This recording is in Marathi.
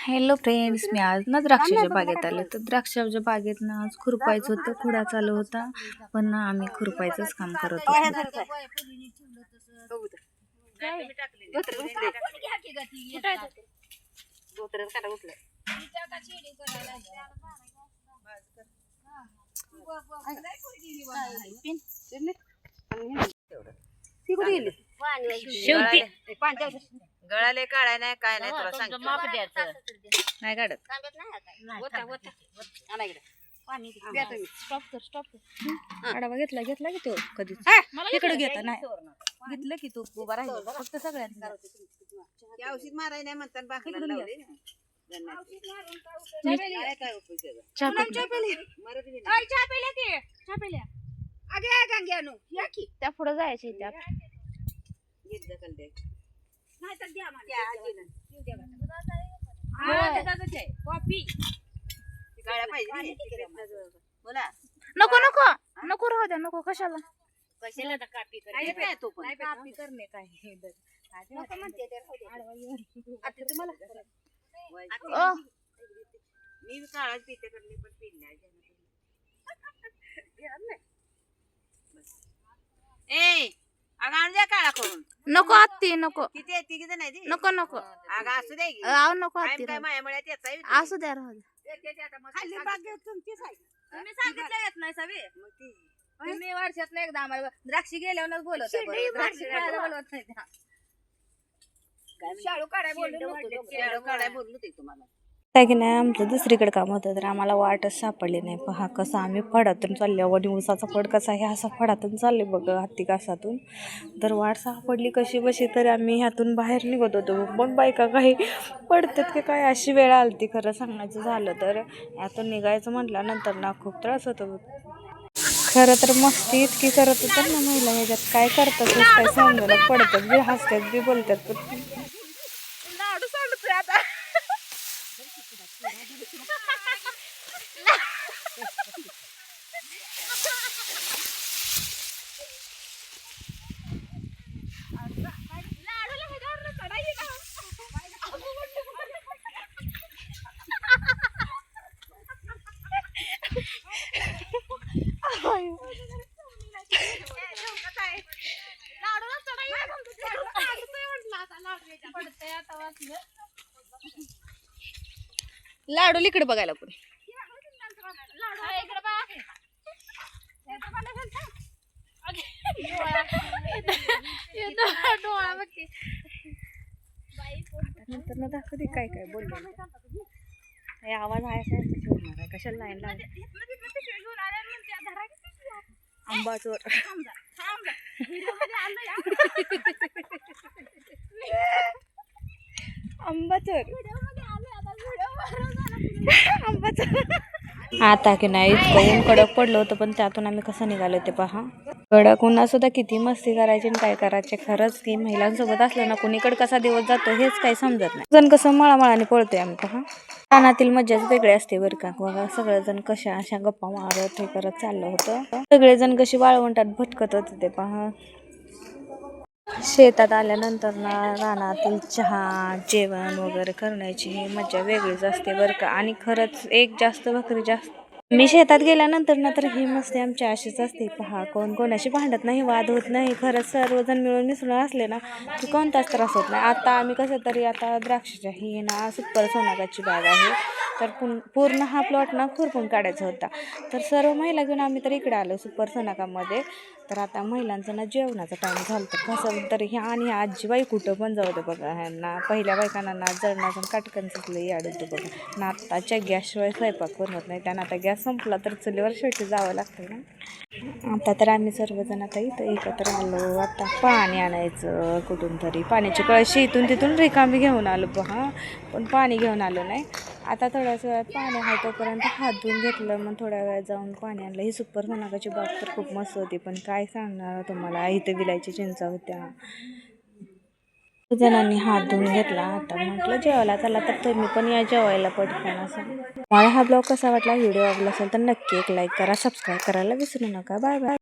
हॅलो फ्रेंड्स, मी आज ना द्राक्षाच्या बागेत आले. तर द्राक्षाच्या बागेत ना आज खुरपायचं होतं, खुडा चालू होता, पण ना आम्ही खुरपायचंच काम करत होतो. गळाले काढाय नाही काय नाही तुला सांगतो नाही काढत आढावा घेतला की तो कधी इकडे घेता नाही घेतलं की तू उभा राहिला फक्त सगळ्यांना औषध माराय नाही म्हणतात बाकला लावले त्या पुढे जायचे त्या नको नको नको राहू द्या नको कशाला करणे काय मी काळाच पिते करणे पण पिणार ए अगं द्या काळा करून नको आत्ती नको किती आहे तिघी जण आहे नको नको अगं असू दे की आव नको आत्ती काय मायामुळे त्याचा असू द्या राहू द्या तुम्ही सांगितलं येत नाही सवे तुम्ही वर्षात एकदा आम्हाला द्राक्षी गेल्यावर बोलत बोलवत नाही शाळू काढाय बोललो ते तुम्हाला की नाही आमचं दुसरीकडे काम होतं तर आम्हाला वाटच सापडली नाही. पहा कसं आम्ही फडातून चाललो आणि ऊसाचा फड कसा आहे असा फडातून चालले बघ हत्ती कासातून. तर वाट सापडली कशी बशी तरी आम्ही ह्यातून बाहेर निघत होतो. मग बायका काही पडतात की काय अशी वेळ आलती. खरं सांगायचं झालं तर यातून निघायचं म्हटल्यानंतर ना खूप त्रास होतो. खरं तर मस्ती इतकी करत होतात ना महिला ह्याच्यात काय करतात काय समजायला पडतात बी हसतात बी बोलतात. लाडू इकडे बघायला पण नंतर ना दाखवते काय काय बोललो आवाज आहे ठेवणार आहे कशाला लाईन लाव आंबाचोर आंबाचोर आता की नाही इतकं ऊन कडक पडलं होतं पण त्यातून आम्ही कसं निघालो ते पहा. कडक उन्हा सुद्धा किती मस्ती करायची आणि काय करायचे. खरंच की महिलांसोबत असलं ना कुणीकडे कसा दिवस जातो हेच काही समजत नाही. जण कसं मळामळाने पळतोय आम्ही पहा. रानातील मज्जाच वेगळी असते बरं का. बघा सगळेजण कशा अशा गप्पा मारत हे करत चाललं होतं. सगळेजण कशी वाळवंटात भटकत होते ते पहा. शेतात आल्यानंतर ना रानातील चहा जेवण वगैरे करण्याची ही मजा वेगळीच असते बरं का. आणि खरंच एक जास्त भाकरी जास्त मी शेतात गेल्यानंतर ना तर ही मस्ती आमची अशीच असते पहा. कोण कोणाशी भांडत नाही वाद होत नाही. खरंच सर्वजण मिळून मिसळून असले ना की कोणताच त्रास होत नाही. आता आम्ही कसं तरी आता द्राक्षाच्या ही ना सुपर सोनागाची बाग आहे तर पूर्ण हा प्लॉट ना खुरपून काढायचा होता. तर सर्व महिला घेऊन आम्ही तर इकडे आलो सुपर सोनागामध्ये. तर आता महिलांचं ना जेवणाचा टाईम झालं तर कसं तर ह्या आणि ह्या आजीबाई कुठं पण जाऊ दे बघा. ह्यांना पहिल्या बायकांना ना जळणाचं काटकनचं लई आडवतं बघा ना. आत्ताच्या गॅसशिवाय स्वयंपाक बनवत नाही त्यांना. आता गॅस संपला तर चुलीवर शेवटी जावं लागतं ना. आता तर आम्ही सर्वजण आता इथं एकत्र आलो. आता पाणी आणायचं कुठून तरी. पाण्याची कळशी इथून तिथून रिकामी घेऊन आलो पहा पण पाणी घेऊन आलो नाही. आता थोड्याच वेळात पाणी आहे तोपर्यंत हात धुवून घेतलं. मग थोड्या वेळात जाऊन पाणी आणलं. ही सुपर सोनागाची बाग तर खूप मस्त होती पण काय सांगणार तुम्हाला. इथं विलायची चिंचा होत्या. जणांनी हात धुवून घेतला. आता म्हटलं जेवायला चला तर तुम्ही पण या जेवायला पटकन असं. मला हा ब्लॉग कसा वाटला व्हिडिओ आवडला असेल तर नक्की एक लाईक करा सबस्क्राईब करायला विसरू नका. Bye bye.